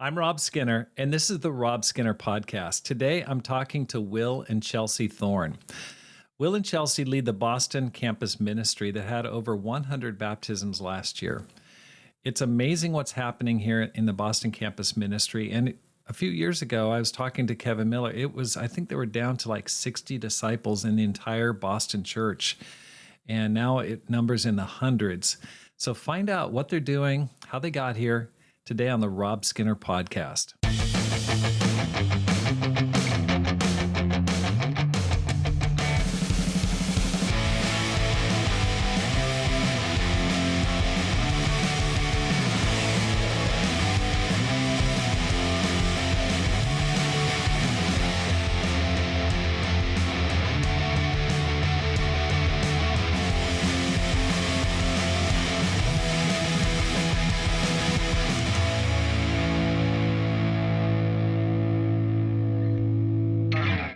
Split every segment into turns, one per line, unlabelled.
I'm Rob Skinner, and this is the Rob Skinner Podcast. Today, I'm talking to Will and Chelsea Thorne. Will and Chelsea lead the Boston campus ministry that had over 100 baptisms last year. It's amazing what's happening here in the Boston campus ministry. And a few years ago, I was talking to Kevin Miller. I think they were down to like 60 disciples in the entire Boston church. And now it numbers in the hundreds. So find out what they're doing, how they got here today on the Rob Skinner Podcast.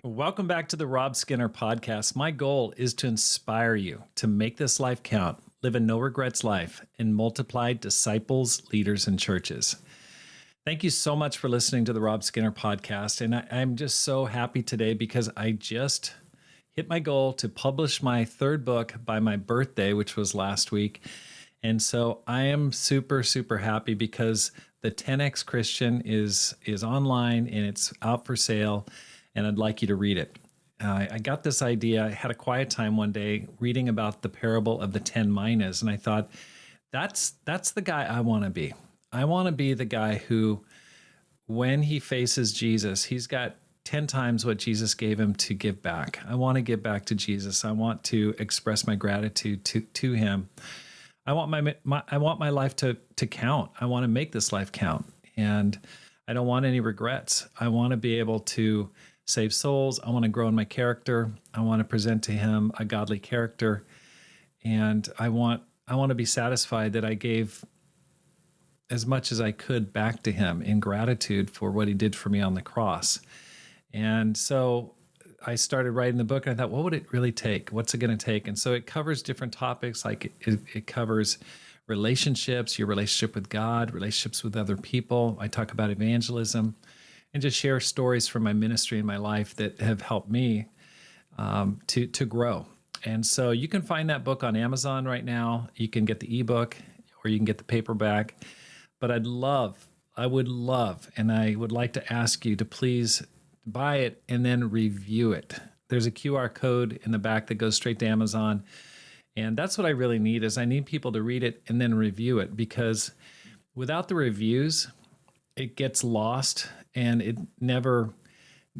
Welcome back to the Rob Skinner Podcast. My goal is to inspire you to make this life count, live a no regrets life, and multiply disciples, leaders, and churches. Thank you so much for listening to the Rob Skinner Podcast. And I'm just so happy today because I just hit my goal to publish my third book by my birthday, which was last week. And so I am super, super happy because the 10X Christian is online and it's out for sale, and I'd like you to read it. I got this idea. I had a quiet time one day reading about the parable of the 10 minas, and I thought, that's the guy I want to be. I want to be the guy who, when he faces Jesus, he's got 10 times what Jesus gave him to give back. I want to give back to Jesus. I want to express my gratitude to him. I want my life to count. I want to make this life count, and I don't want any regrets. I want to be able to save souls. I want to grow in my character. I want to present to him a godly character, and I want to be satisfied that I gave as much as I could back to him in gratitude for what he did for me on the cross. And so I started writing the book, and I thought, what would it really take? What's it going to take? And so it covers different topics, like it covers relationships, your relationship with God, relationships with other people. I talk about evangelism and just share stories from my ministry and my life that have helped me to grow. And so you can find that book on Amazon right now. You can get the ebook or you can get the paperback. But I would love, and I would like to ask you to please buy it and then review it. There's a QR code in the back that goes straight to Amazon. And that's what I really need is I need people to read it and then review it, because without the reviews, it gets lost and it never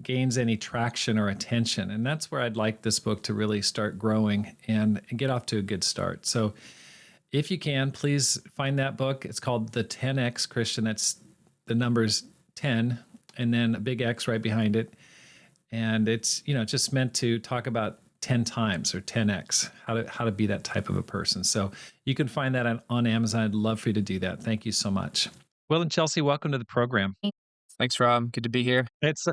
gains any traction or attention. And that's where I'd like this book to really start growing and get off to a good start. So if you can, please find that book. It's called The 10X Christian. That's the numbers 10 and then a big X right behind it. And it's, just meant to talk about 10 times or 10X, how to be that type of a person. So you can find that on Amazon. I'd love for you to do that. Thank you so much. Will and Chelsea, welcome to the program.
Thanks, Rob. Good to be here.
It's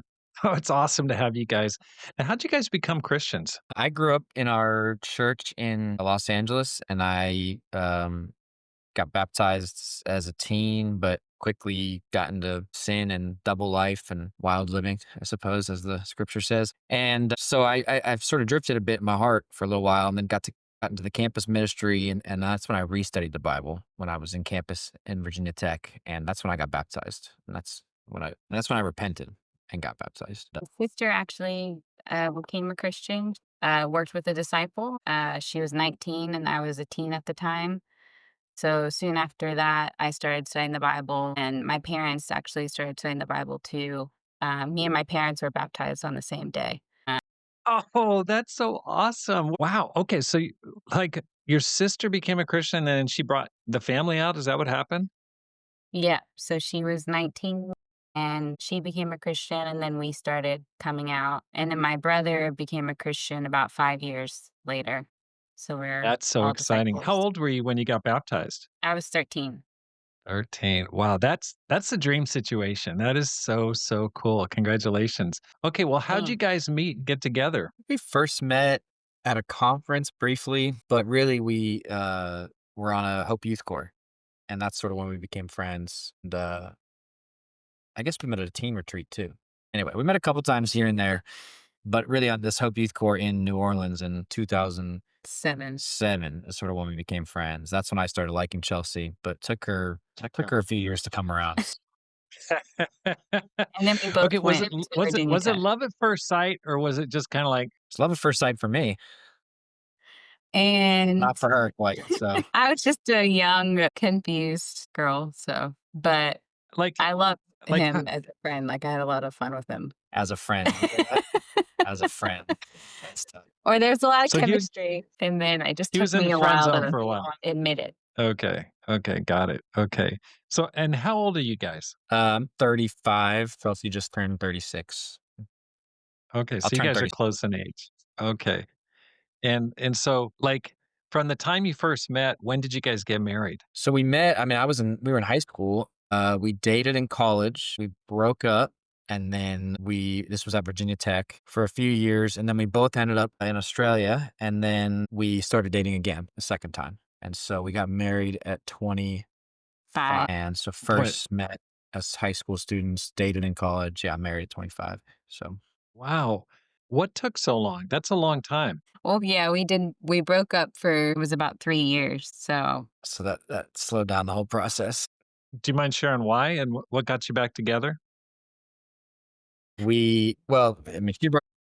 awesome to have you guys. Now, how'd you guys become Christians?
I grew up in our church in Los Angeles, and I got baptized as a teen, but quickly got into sin and double life and wild living, I suppose, as the scripture says. And so I've sort of drifted a bit in my heart for a little while, and then got into the campus ministry, and that's when I restudied the Bible when I was in campus in Virginia Tech, and that's when I got baptized, and that's when I repented and got baptized.
My sister actually became a Christian, worked with a disciple. She was 19 and I was a teen at the time. So soon after that, I started studying the Bible, and my parents actually started studying the Bible too. Me and my parents were baptized on the same day.
Oh, that's so awesome. Wow. Okay. So, like, your sister became a Christian and then she brought the family out. Is that what happened?
Yeah, so she was 19 and she became a Christian, and then we started coming out. And then my brother became a Christian about 5 years later. So we're
That's so
all
exciting. How
disciples.
old were you when you got baptized?
I was 13.
13. Wow, that's the dream situation. That is so, so cool. Congratulations. Okay, well, how'd you guys meet and get together?
We first met at a conference briefly, but really we were on a Hope Youth Corps, and that's sort of when we became friends. And I guess we met at a teen retreat too. Anyway, we met a couple times here and there, but really on this Hope Youth Corps in New Orleans in 2007 is sort of when we became friends. That's when I started liking Chelsea, but took her a few years to come around.
And then we both
Okay,
went to Virginia
was it
Tech.
love at first sight, or was it just kind of like
It's love at first sight for me,
And
not for her quite. So
I was just a young, confused girl, so but
like
I loved
like h-
him as a friend, like, I had a lot of fun with him.
as a friend, you hear that? As a friend, that's tough.
Or there's a lot of
so
chemistry, and then it just
he
took
was in the
me a
friend
while
zone
to
for a while.
admit it.
Okay. Okay, got it. Okay. So and how old are you guys?
35. Chelsea just turned 36.
Okay,
I'll
so you
turn
guys are
30.
close in age. Okay. And so like from the time you first met, when did you guys get married?
So we met. I mean, we were in high school. We dated in college. We broke up, and then this was at Virginia Tech for a few years, and then we both ended up in Australia, and then we started dating again a second time. And so we got married at 25.
5.
And so
Twen
first met as high school students, dated in college. Yeah, married at 25. So
Wow. What took so long? That's a long time.
Well, yeah, we broke up for it was about 3 years, so
so that slowed down the whole process.
Do you mind sharing why and what got you back together?
Well, I mean,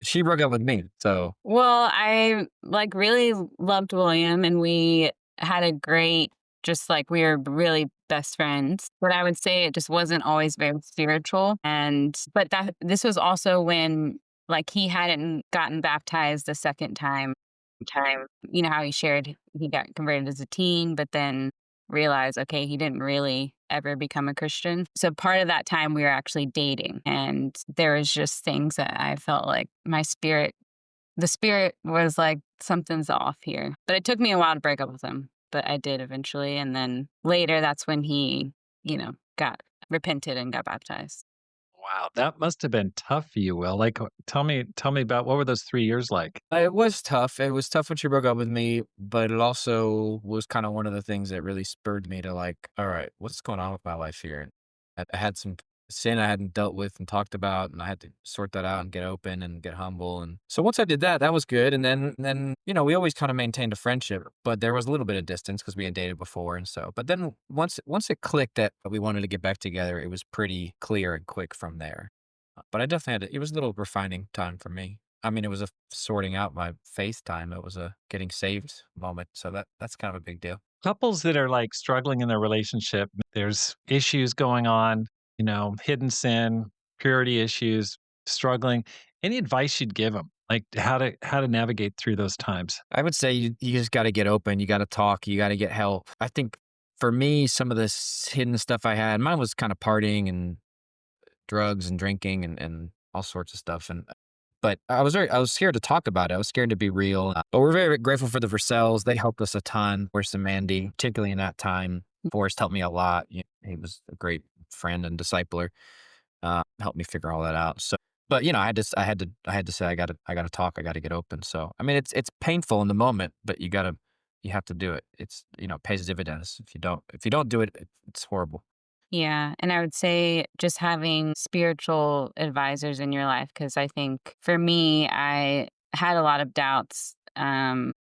she broke up with me. So
Well, I, like, really loved William, and we had a great just, like, we were really best friends, but I would say it just wasn't always very spiritual, but this was also when, like, he hadn't gotten baptized the second time. You know how he shared he got converted as a teen, but then realized, okay, he didn't really ever become a Christian. So part of that time we were actually dating, and there was just things that I felt like the spirit was like, something's off here. But it took me a while to break up with him, but I did eventually. And then later, that's when he, got repented and got baptized.
Wow, that must have been tough for you, Will. Like tell me about what were those 3 years like?
it was tough. It was tough when she broke up with me, but it also was kind of one of the things that really spurred me to like, all right, what's going on with my life here? I had some sin I hadn't dealt with and talked about, and I had to sort that out and get open and get humble. And so once I did that, that was good. And then we always kind of maintained a friendship, but there was a little bit of distance because we had dated before, and so. But then once it clicked that we wanted to get back together, it was pretty clear and quick from there. But I definitely it was a little refining time for me. I mean, it was a sorting out my faith time. It was a getting saved moment. So that's kind of a big deal.
Couples that are like struggling in their relationship, there's issues going on, hidden sin, purity issues, struggling. Any advice you'd give them, like how to navigate through those times?
I would say you just got to get open. You got to talk. You got to get help. I think for me, some of this hidden stuff I had, mine was kind of partying and drugs and drinking and all sorts of stuff. But I was scared to talk about it. I was scared to be real. But we're very grateful for the Versells. They helped us a ton. Forrest and Mandy, particularly in that time. Forrest helped me a lot. He was a great friend and discipler. Helped me figure all that out. So, but I had to say I gotta talk. I gotta get open. So, I mean, it's painful in the moment, but you have to do it. It pays dividends. If you don't do it, it's horrible.
Yeah, and I would say just having spiritual advisors in your life, because I think for me, I had a lot of doubts, but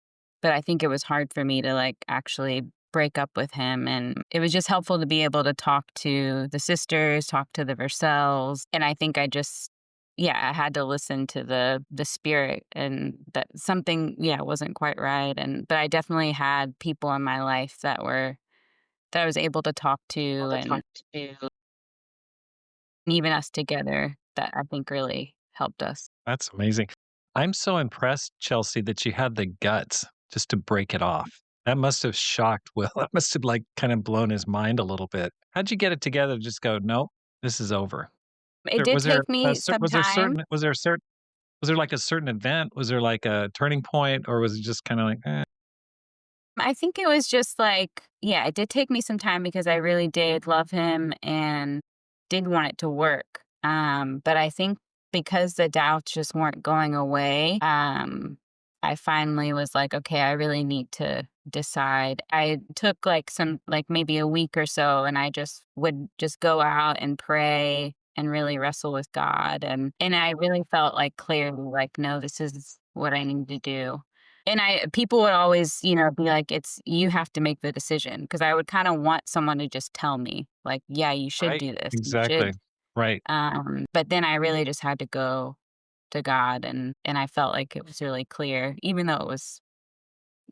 I think it was hard for me to like actually break up with him, and it was just helpful to be able to talk to the sisters, talk to the Versells, and I think I had to listen to the spirit, and that something, yeah, wasn't quite right, but I definitely had people in my life that I was able to talk to, and even us together, that I think really helped us.
That's amazing. I'm so impressed, Chelsea, that you had the guts just to break it off. That must have shocked Will. That must have like kind of blown his mind a little bit. How'd you get it together to just go, nope, this is over?
It did take me some time.
Was there like a certain event? Was there like a turning point, or was it just kind of like,
I think it was just like, yeah, it did take me some time because I really did love him and did want it to work. But I think because the doubts just weren't going away, I finally was like, okay, I really need to decide. I took like maybe a week or so, and I just would just go out and pray and really wrestle with God. And I really felt like clearly like, no, this is what I need to do. And I people would always, be like, it's you have to make the decision because I would kind of want someone to just tell me, like, yeah, you should
Right.
do this. You
Exactly.
should.
Right.
But then I really just had to go to God and I felt like it was really clear, even though it was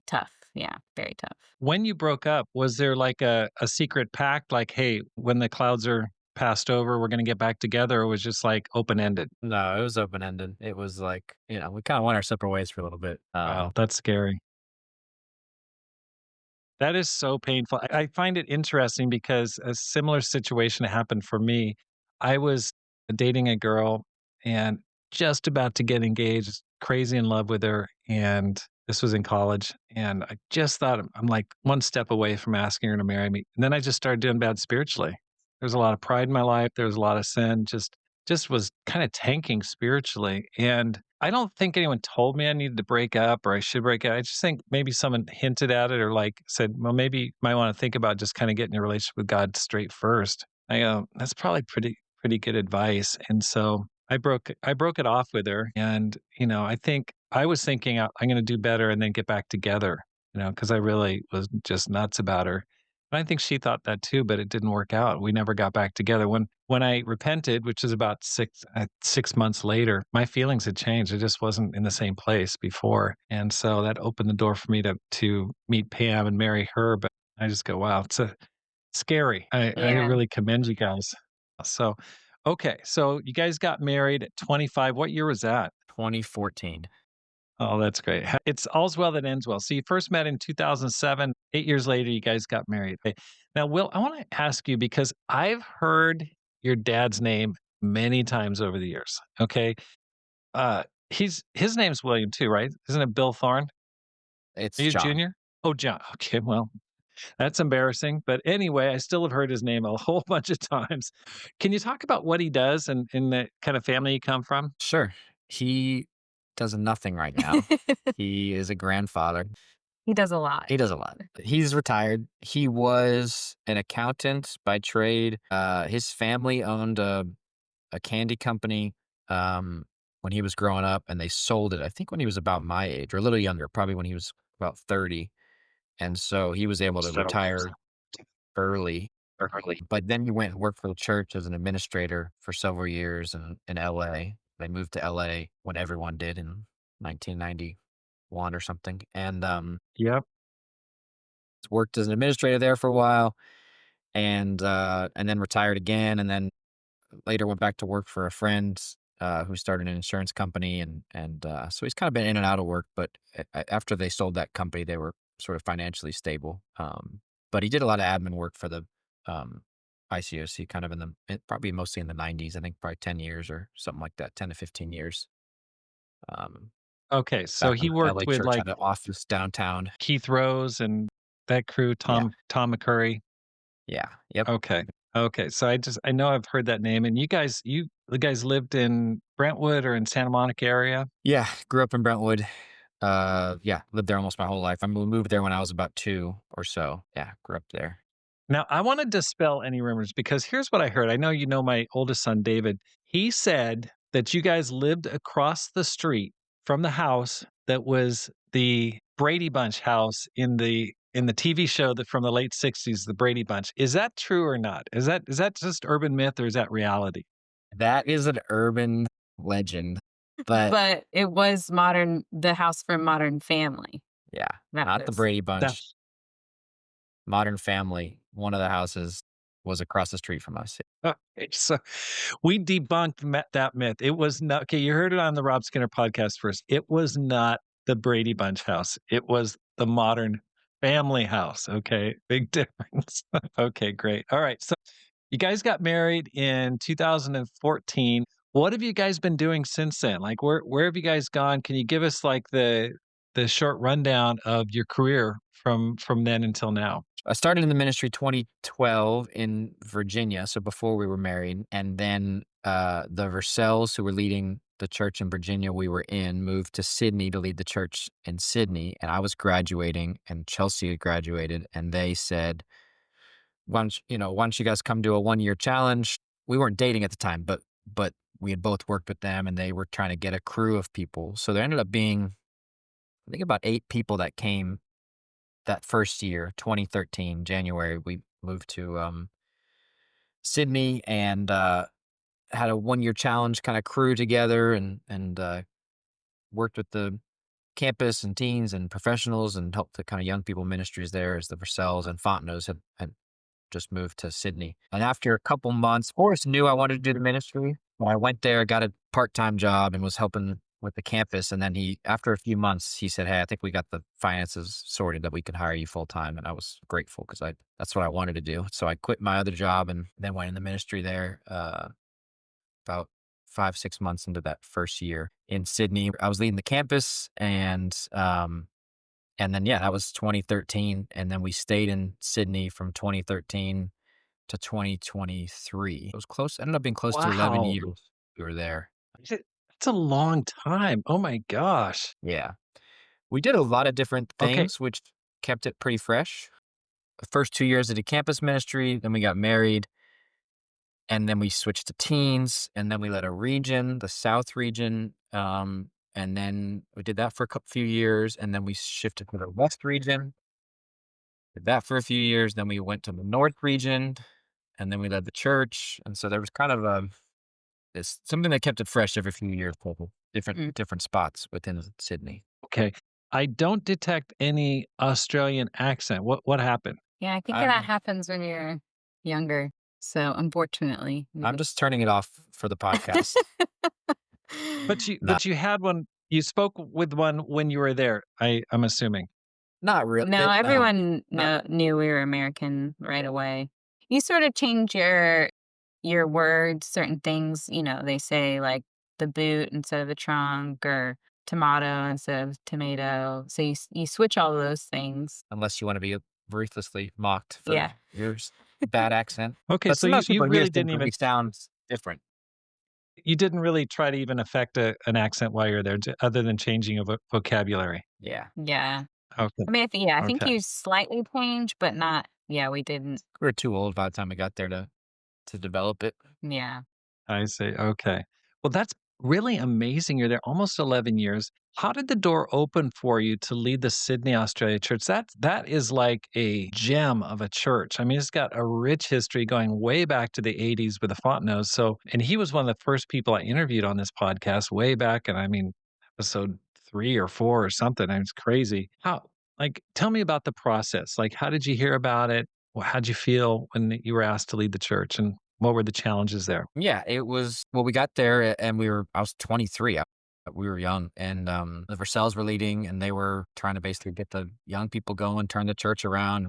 tough. Yeah, very tough.
When you broke up, was there like a secret pact, like, hey, when the clouds are passed over, we're going to get back together? Or was just like open ended?
No, it was open ended. It was like, we kind of went our separate ways for a little bit.
Wow, that's scary. That is so painful. I find it interesting because a similar situation happened for me. I was dating a girl and just about to get engaged, crazy in love with her. And this was in college. And I just thought, I'm like one step away from asking her to marry me. And then I just started doing bad spiritually. There's a lot of pride in my life. There was a lot of sin, just was kind of tanking spiritually. And I don't think anyone told me I needed to break up or I should break up. I just think maybe someone hinted at it or like said, well, maybe you might want to think about just kind of getting a relationship with God straight first. I go, that's probably pretty good advice. And so I broke it off with her. And, I think I was thinking I'm going to do better and then get back together, because I really was just nuts about her. And I think she thought that too, but it didn't work out. We never got back together. When I repented, which is about 6 months later, my feelings had changed. I just wasn't in the same place before, and so that opened the door for me to meet Pam and marry her. But I just go, wow, it's scary. I
Yeah.
really commend you guys. So, okay, so you guys got married at 25. What year was that?
2014.
Oh, that's great. It's all's well that ends well. So you first met in 2007. 8 years later, you guys got married. Okay. Now, Will, I want to ask you because I've heard your dad's name many times over the years. Okay. His name's William too, right? Isn't it Bill Thorne? Are
It's
you
John.
junior? Oh, John. Okay. Well, that's embarrassing. But anyway, I still have heard his name a whole bunch of times. Can you talk about what he does and in the kind of family you come from?
Sure. He does nothing right now. He is a grandfather.
He does a lot.
He does a lot. He's retired. He was an accountant by trade. His family owned a candy company when he was growing up, and they sold it, I think, when he was about my age or a little younger, probably when he was about 30. And so he was able to
So
retire early.
early.
But then he went and worked for the church as an administrator for several years in LA. They moved to LA when everyone did in 1991 or something. And
Yep.
worked as an administrator there for a while and then retired again. And then later went back to work for a friend who started an insurance company. And so he's kind of been in and out of work. But after they sold that company, they were sort of financially stable. But he did a lot of admin work for the um, ICOC kind of probably mostly in the 90s, I think probably 10 years or something like that, 10 to 15 years. Um,
Okay. So
Back when
he
the
worked
LA
with
church
like
had an office downtown.
Keith Rose and that crew,
Yeah.
Tom McCurry.
Yeah. Yep.
Okay. Okay. So I know I've heard that name. And the guys lived in Brentwood or in Santa Monica area?
Yeah. Grew up in Brentwood. Yeah. Lived there almost my whole life. I moved there when I was about 2 or so. Yeah. Grew up there.
Now, I want to dispel any rumors because here's what I heard. I know you know my oldest son, David. He said that you guys lived across the street from the house that was the Brady Bunch house in the TV show that from the late 60s, the Brady Bunch. Is that true or not? Is that just urban myth or is that reality?
That is an urban legend, but
But it was the house from Modern Family.
yeah,
That
not the
was
Brady Bunch.
That's
Modern Family, one of the houses was across the street from us.
okay. So we debunked that myth. It was not okay. You heard it on the Rob Skinner podcast first. It was not the Brady Bunch house. It was the Modern Family house. Okay, big difference. Okay, great. All right. So you guys got married in 2014. What have you guys been doing since then? Like where have you guys gone? Can you give us like the short rundown of your career from then until now?
I started in the ministry 2012 in Virginia, so before we were married, and then the Versells, who were leading the church in Virginia we were in, moved to Sydney to lead the church in Sydney, and I was graduating, and Chelsea had graduated, and they said, "Why don't you guys come do a 1-year challenge? we weren't dating at the time, but we had both worked with them, and they were trying to get a crew of people. So there ended up being, I think, about 8 people that came that first year, 2013, January. We moved to Sydney and had a 1 year challenge kind of crew together, and worked with the campus and teens and professionals and helped the kind of young people ministries there as the Vercells and Fontenot's had just moved to Sydney. And after a couple months, Forrest knew I wanted to do the ministry. I went there, got a part-time job and was helping with the campus. And then after a few months, he said, "Hey, I think we got the finances sorted that we can hire you full time." And I was grateful because that's what I wanted to do. So I quit my other job and then went in the ministry there, about 5, 6 months into that first year in Sydney. I was leading the campus, and then, yeah, that was 2013, and then we stayed in Sydney from 2013 to 2023. It was close, ended up being close to 11
Wow.
years we were there.
That's a long time. Oh my gosh.
Yeah. We did a lot of different
Okay.
things, which kept it pretty fresh. The first 2 years I did campus ministry, then we got married, and then we switched to teens, and then we led a region, the South region, and then we did that for a few years, and then we shifted to the West region. Did that for a few years, then we went to the North region, and then we led the church, and so there was kind of it's something that kept it fresh every few years, couple
Mm.
different spots within Sydney.
Okay. I don't detect any Australian accent. What happened?
Yeah, I think that
I'm
happens when you're younger. So unfortunately,
I'm just turning it off for the podcast. Not
But you had one. You spoke with one when you were there. I'm assuming.
not really.
no, everyone
Not
knew we were American right away. You sort of change your words, certain things, they say like the boot instead of the trunk or tomato instead of tomato. So you switch all of those things.
unless you want to be ruthlessly mocked for
Yeah.
your bad accent.
Okay,
But
so you
sometimes
you
people hear
really
things
didn't
and they
even
sound different.
you didn't really try to even affect an accent while you're there, other than changing a vocabulary.
Yeah.
Yeah.
Okay.
I mean, I think
Okay.
you slightly changed, but not, yeah, we didn't.
We were too old by the time we got there to develop it.
Yeah.
I see. Okay. Well, that's really amazing. You're there almost 11 years. How did the door open for you to lead the Sydney, Australia church? That is like a gem of a church. I mean, it's got a rich history going way back to the 80s with the Fontenot. So, and he was one of the first people I interviewed on this podcast way back. And I mean, episode 3 or 4 or something. I mean, it's crazy. Tell me about the process. Like, how did you hear about it? How'd you feel when you were asked to lead the church? And what were the challenges there?
Yeah, it was well, we got there and I was 23. We were young and the Vercells were leading and they were trying to basically get the young people going, turn the church around.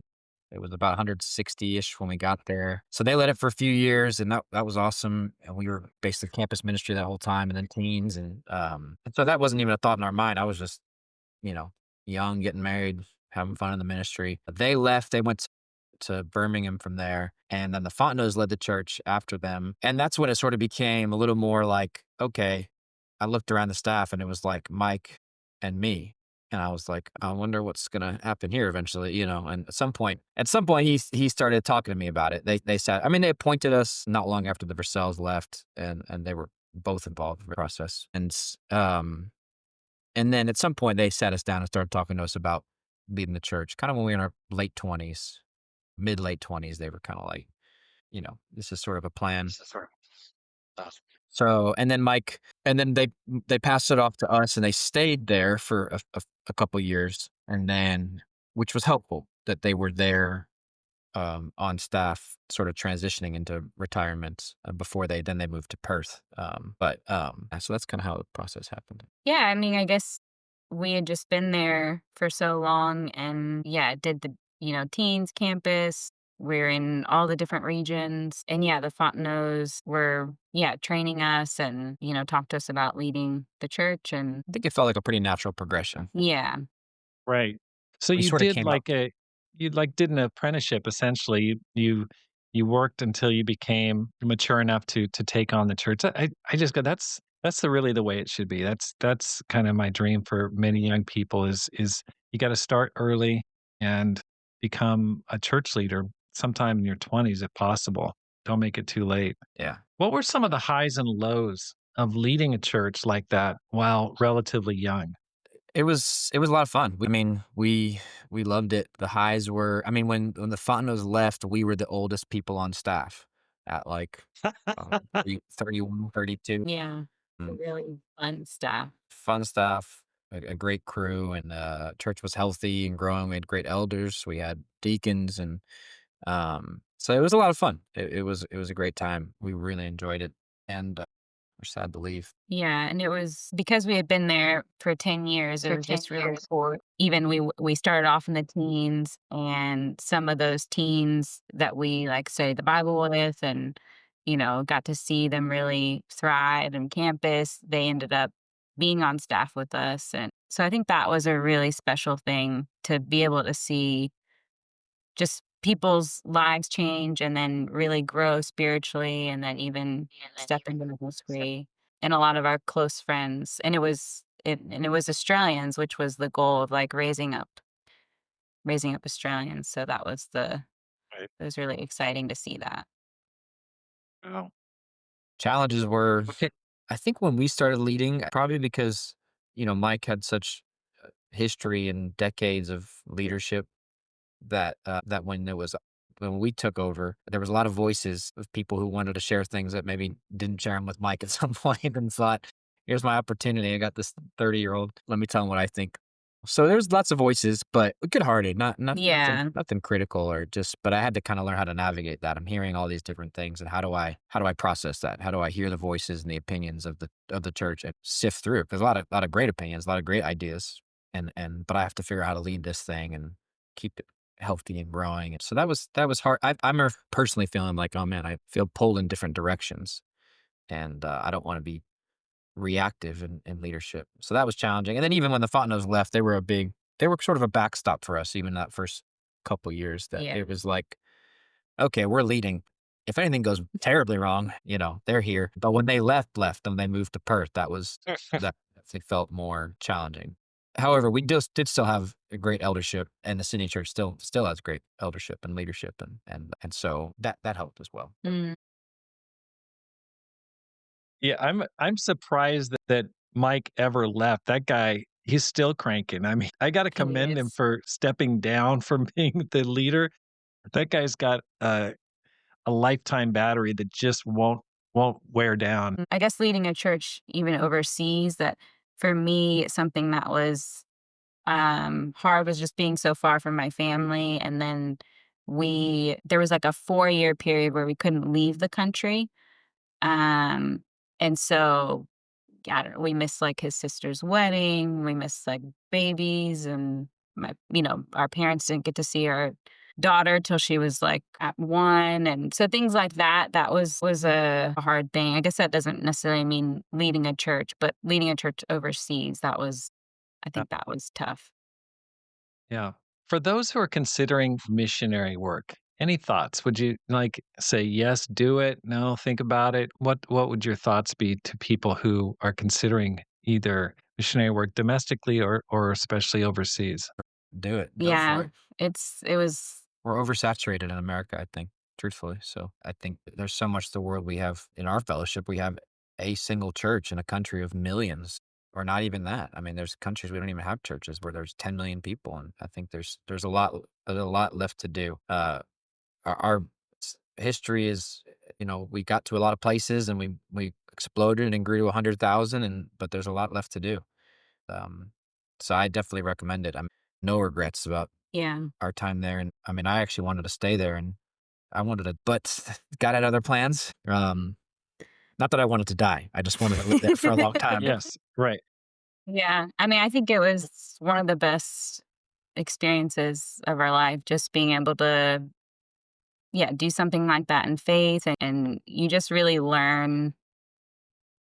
It was about 160-ish when we got there. So they led it for a few years and that was awesome. And we were basically campus ministry that whole time and then teens. And so that wasn't even a thought in our mind. I was just, you know, young, getting married, having fun in the ministry. They left, they went to Birmingham from there. And then the Fontenot's led the church after them. And that's when it sort of became a little more like, okay, I looked around the staff and it was like Mike and me. And I was like, I wonder what's going to happen here eventually, and at some point he started talking to me about it. They said, I mean, they appointed us not long after the Vercells left and they were both involved in the process. And then at some point they sat us down and started talking to us about leading the church, kind of when we were in our late 20s, mid late 20s. They were kind of like, this is sort of a plan. So, and then they passed it off to us and they stayed there for a couple years. And then, which was helpful that they were there on staff, sort of transitioning into retirement before then they moved to Perth. So that's kind of how the process happened.
Yeah, I mean, I guess we had just been there for so long and yeah, did the, teens campus. We're in all the different regions. And yeah, the Fontenot's were, yeah, training us and, talked to us about leading the church. And
I think it felt like a pretty natural progression.
yeah,
Right. So
We sort of came up.
you did an apprenticeship essentially. You worked until you became mature enough to take on the church. I just go, that's really the way it should be. That's kind of my dream for many young people is you got to start early and become a church leader sometime in your 20s if possible. Don't make it too late.
Yeah.
What were some of the highs and lows of leading a church like that while relatively young?
It was a lot of fun. I mean, we loved it. The highs were, I mean, when the Fontanos left, we were the oldest people on staff at like 31, 32.
Yeah.
Mm,
Really fun stuff.
Fun stuff, a great crew, and church was healthy and growing. We had great elders. We had deacons, and so it was a lot of fun. It was a great time. We really enjoyed it, and we're sad to leave.
Yeah, and it was because we had been there for 10 years, it was just really cool. Even we started off in the teens, and some of those teens that we, like, studied the Bible with and, got to see them really thrive in campus, they ended up being on staff with us, and so I think that was a really special thing to be able to see just people's lives change and then really grow spiritually and then even step into ministry and a lot of our close friends and it was Australians, which was the goal of like raising up Australians. So
Right.
it was really exciting to see that.
Oh,
Challenges were, I think when we started leading, probably because, Mike had such history and decades of leadership that when we took over, there was a lot of voices of people who wanted to share things that maybe didn't share them with Mike at some point and thought, here's my opportunity. I got this 30-year-old. Let me tell him what I think. So there's lots of voices, but good-hearted, nothing
Yeah.
nothing critical or just, but I had to kind of learn how to navigate that. I'm hearing all these different things, and how do I process that? How do I hear the voices and the opinions of the church and sift through? Because a lot of great opinions, a lot of great ideas, and but I have to figure out how to lead this thing and keep it healthy and growing. And so that was hard. I'm personally feeling like, oh man, I feel pulled in different directions, and I don't want to be reactive in leadership. So that was challenging. And then even when the Fontanos left, they were sort of a backstop for us. Even that first couple years, that
Yeah.
it was like, okay, we're leading. If anything goes terribly wrong, they're here. But when they left and they moved to Perth, that definitely felt more challenging. However, we just did still have a great eldership, and the Sydney Church still has great eldership and leadership, and so that helped as well.
Mm.
yeah, I'm surprised that Mike ever left. That guy, he's still cranking. I mean, I got to
He
commend him
is.
for stepping down from being the leader. That guy's got a lifetime battery that just won't wear down.
I guess leading a church even overseas, that for me something that was hard was just being so far from my family, and then there was like a 4-year period where we couldn't leave the country, um, and so, I don't know, we missed, like, his sister's wedding, we missed, like, babies, and our parents didn't get to see our daughter till she was, like, at 1, and so things like that, that was a hard thing. I guess that doesn't necessarily mean leading a church, but leading a church overseas, I
Yeah.
think that was tough.
Yeah. For those who are considering missionary work, any thoughts? Would you like say yes, do it? No, think about it. What would your thoughts be to people who are considering either missionary work domestically or especially overseas?
Do it, go for
Yeah,
it.
it was
We're oversaturated in America, I think, truthfully. So I think that there's so much to the world. We have in our fellowship, we have a single church in a country of millions, or not even that. I mean, there's countries we don't even have churches where there's 10 million people, and I think there's a lot left to do. Our history is, we got to a lot of places and we exploded and grew to 100,000, and but there's a lot left to do. Um, so I definitely recommend it. I'm no regrets about
yeah.
our time there, and I mean, I actually wanted to stay there, and I wanted to, but God had other plans. Not that I wanted to die. I just wanted to live there for a long time.
Yes, right.
Yeah, I mean, I think it was one of the best experiences of our life, just being able to, yeah, do something like that in faith, and you just really learn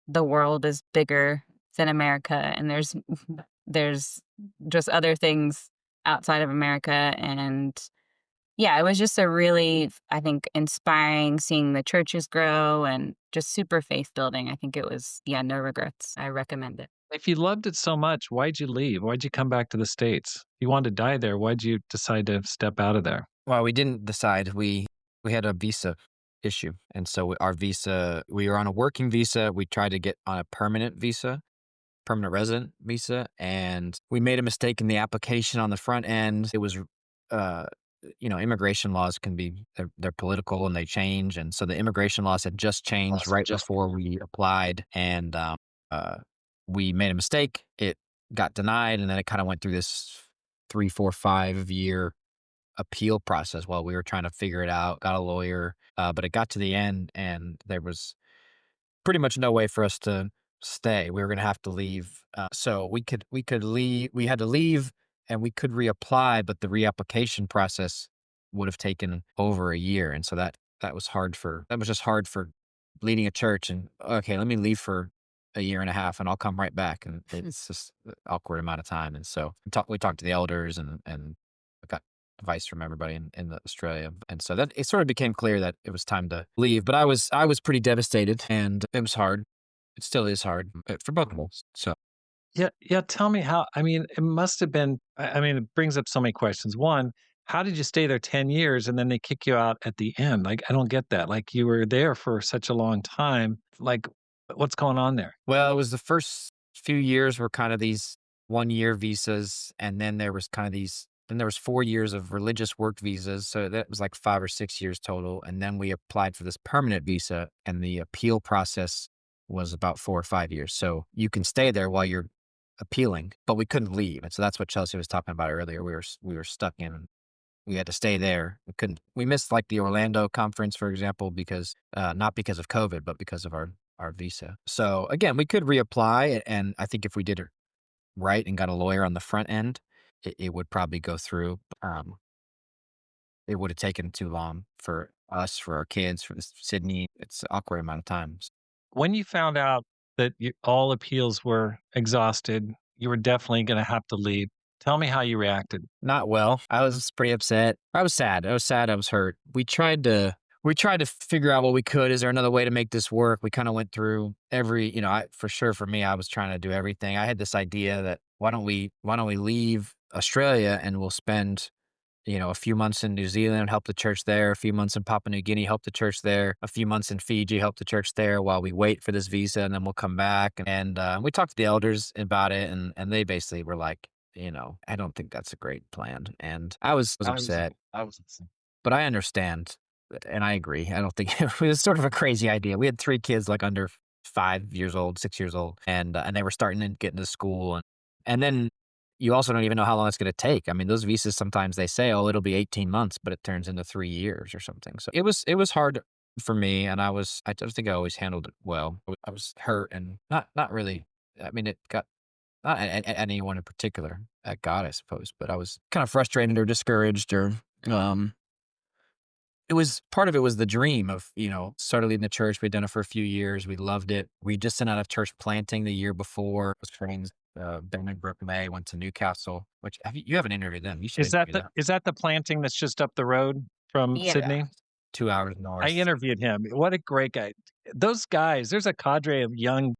the world is bigger than America, and there's just other things outside of America, and yeah, it was just a really, I think, inspiring seeing the churches grow and just super faith building. I think it was, yeah, no regrets. I recommend it.
If you loved it so much, why'd you leave? Why'd you come back to the States? If you wanted to die there, why'd you decide to step out of there?
Well, we didn't decide. We had a visa issue. And so our visa, we were on a working visa. We tried to get on a permanent visa, permanent resident visa, and we made a mistake in the application on the front end. It was, uh, immigration laws can be they're political and they change, and so the immigration laws had just changed right before we applied, and uh, we made a mistake. It got denied, and then it kind of went through this 3, 4, 5 year appeal process while we were trying to figure it out. Got a lawyer, but it got to the end, and there was pretty much no way for us to stay. We were gonna have to leave. So we could leave. We had to leave, and we could reapply, but the reapplication process would have taken over a year, and so that was just hard for leading a church. And okay, let me leave for a year and a half, and I'll come right back. And it's just an awkward amount of time. And so we talked to the elders, and I got advice from everybody in Australia. And so that it sort of became clear that it was time to leave. But I was pretty devastated, and it was hard. It still is hard for both of us. So
Yeah, yeah. Tell me how. I mean, it must have been. I mean, it brings up so many questions. One, how did you stay there 10 years and then they kick you out at the end? Like, I don't get that. Like, you were there for such a long time. Like, what's going on there?
well, it was the first few years were kind of these 1 year visas, and then there was kind of these. Then there was 4 years of religious work visas, so that was like 5 or 6 years total. And then we applied for this permanent visa, and the appeal process was about 4 or 5 years. So you can stay there while you're appealing, but we couldn't leave. And so that's what Chelsea was talking about earlier. We were stuck in. We had to stay there. We couldn't. We missed like the Orlando conference, for example, because not because of COVID, but because of our visa. So again, we could reapply, and I think if we did it right and got a lawyer on the front end, it would probably go through. It would have taken too long for us, for our kids, for Sydney. It's an awkward amount of times.
When you found out that all appeals were exhausted, you were definitely going to have to leave. Tell me how you reacted.
Not well. I was pretty upset. I was sad. I was sad. I was hurt. We tried to figure out what we could. Is there another way to make this work? We kind of went through every, for sure for me, I was trying to do everything. I had this idea that why don't we leave Australia and we'll spend, a few months in New Zealand, help the church there, a few months in Papua New Guinea, help the church there, a few months in Fiji, help the church there while we wait for this visa, and then we'll come back. And we talked to the elders about it, and they basically were like, I don't think that's a great plan. And I was upset, but I understand, and I agree. I don't think it was sort of a crazy idea. We had 3 kids, like under 5 years old, 6 years old, and they were starting to get into school, and then you also don't even know how long it's going to take. I mean, those visas sometimes they say, oh, it'll be 18 months, but it turns into 3 years or something. So it was hard for me, and I don't think I always handled it well. I was hurt and not really. I mean, it got not at anyone in particular, at God, I suppose, but I was kind of frustrated or discouraged, or um it was part of it was the dream of, started leading the church. We'd done it for a few years. We loved it. We just sent out a church planting the year before. It was friends, Ben and Brooke May went to Newcastle, which you haven't interviewed them. You should interview them.
Is that the planting that's just up the road from
Yeah.
Yeah.
Sydney?
2 hours
I
north.
interviewed him. What a great guy. Those guys, there's a cadre of young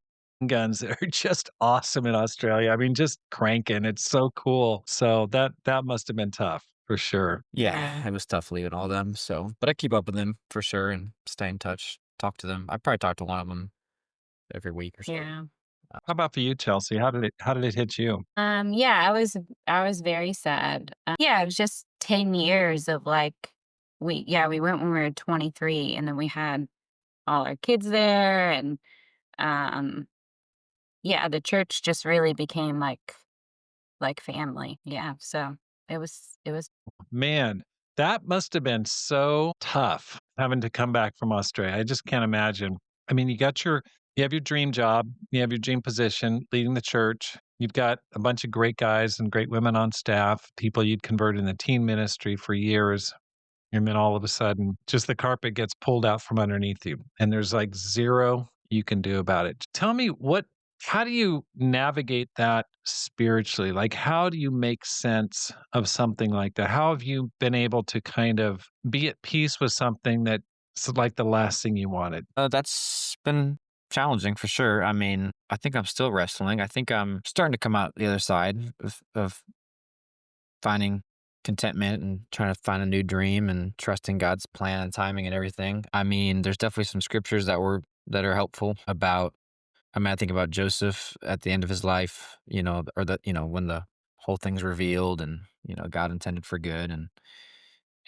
guns that are just awesome in Australia. I mean, just cranking. It's so cool. So that must have been tough for sure.
Yeah,
Yeah.
it was tough leaving all them. So, but I keep up with them for sure and stay in touch, talk to them. I probably talk to one of them every week or so.
Yeah.
How about for you, Chelsea? How did it hit you?
Yeah, I was very sad. Yeah, it was just 10 years of like we went when we were 23, and then we had all our kids there, and um yeah, the church just really became like family. Yeah, so it was
Man, that must have been so tough having to come back from Australia. I just can't imagine. I mean, you have your dream job, you have your dream position, leading the church. You've got a bunch of great guys and great women on staff, people you'd converted in the teen ministry for years. And then all of a sudden, just the carpet gets pulled out from underneath you, and there's like zero you can do about it. Tell me how do you navigate that spiritually? Like, how do you make sense of something like that? How have you been able to kind of be at peace with something that's like the last thing you wanted?
That's been challenging for sure. I mean, I think I'm still wrestling. I think I'm starting to come out the other side of finding contentment and trying to find a new dream and trusting God's plan and timing and everything. I mean, there's definitely some scriptures that are helpful about. I mean, I think about Joseph at the end of his life, or when the whole thing's revealed and God intended for good,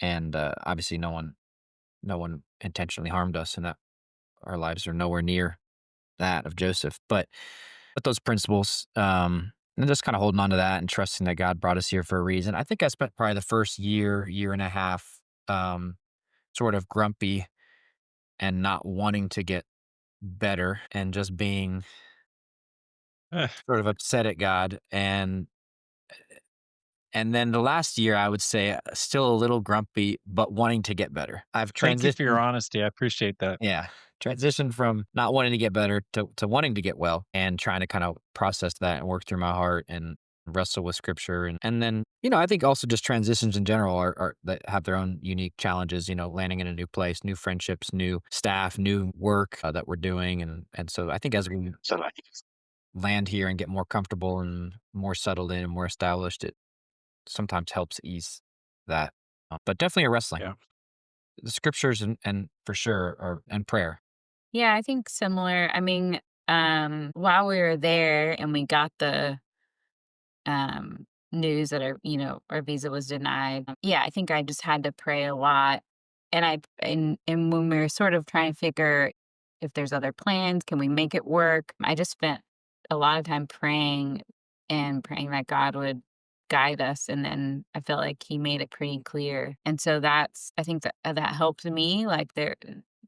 and obviously no one intentionally harmed us, and that our lives are nowhere near that of Joseph. But those principles, and just kind of holding on to that and trusting that God brought us here for a reason. I think I spent probably the first year and a half, sort of grumpy and not wanting to get better and just being
Eh,
sort of upset at God. And then the last year, I would say, still a little grumpy, but wanting to get better. I've
Thank you for your
transitioned.
honesty. I appreciate that.
Yeah. Transitioned from not wanting to get better to wanting to get well and trying to kind of process that and work through my heart and wrestle with scripture. And then, I think also just transitions in general are that have their own unique challenges, landing in a new place, new friendships, new staff, new work that we're doing. And so I think as we land here and get more comfortable and more settled in and more established, it sometimes helps ease that. But definitely a wrestling.
Yeah.
The scriptures and for sure are and prayer.
Yeah, I think similar. I mean, while we were there and we got the news that our visa was denied. Yeah, I think I just had to pray a lot. And when we were sort of trying to figure if there's other plans, can we make it work? I just spent a lot of time praying and praying that God would guide us. And then I felt like he made it pretty clear. And so I think that helped me. Like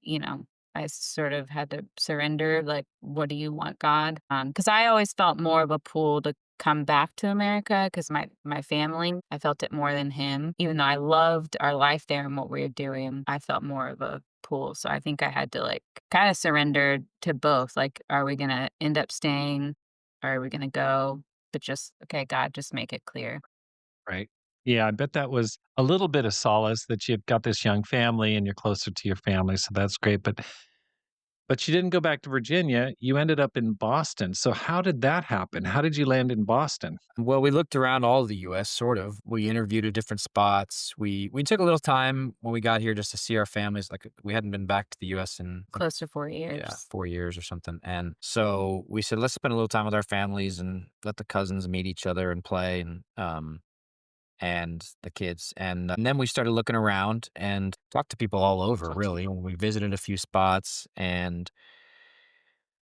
you know, I sort of had to surrender, like, what do you want, God? Because I always felt more of a pull to come back to America because my family, I felt it more than him. Even though I loved our life there and what we were doing, I felt more of a pull. So I think I had to like kind of surrender to both. Like, are we gonna end up staying? Or are we gonna go? But just okay, God, just make it clear.
Right. Yeah, I bet that was a little bit of solace that you've got this young family and you're closer to your family, so that's great. But you didn't go back to Virginia. You ended up in Boston. So how did that happen? How did you land in Boston?
Well, we looked around all of the US, sort of. We interviewed at different spots. We took a little time when we got here just to see our families. Like we hadn't been back to the US in
Close to four
yeah,
years.
4 years or something. And so we said, let's spend a little time with our families and let the cousins meet each other and play and the kids. And then we started looking around and talked to people all over, really. We visited a few spots and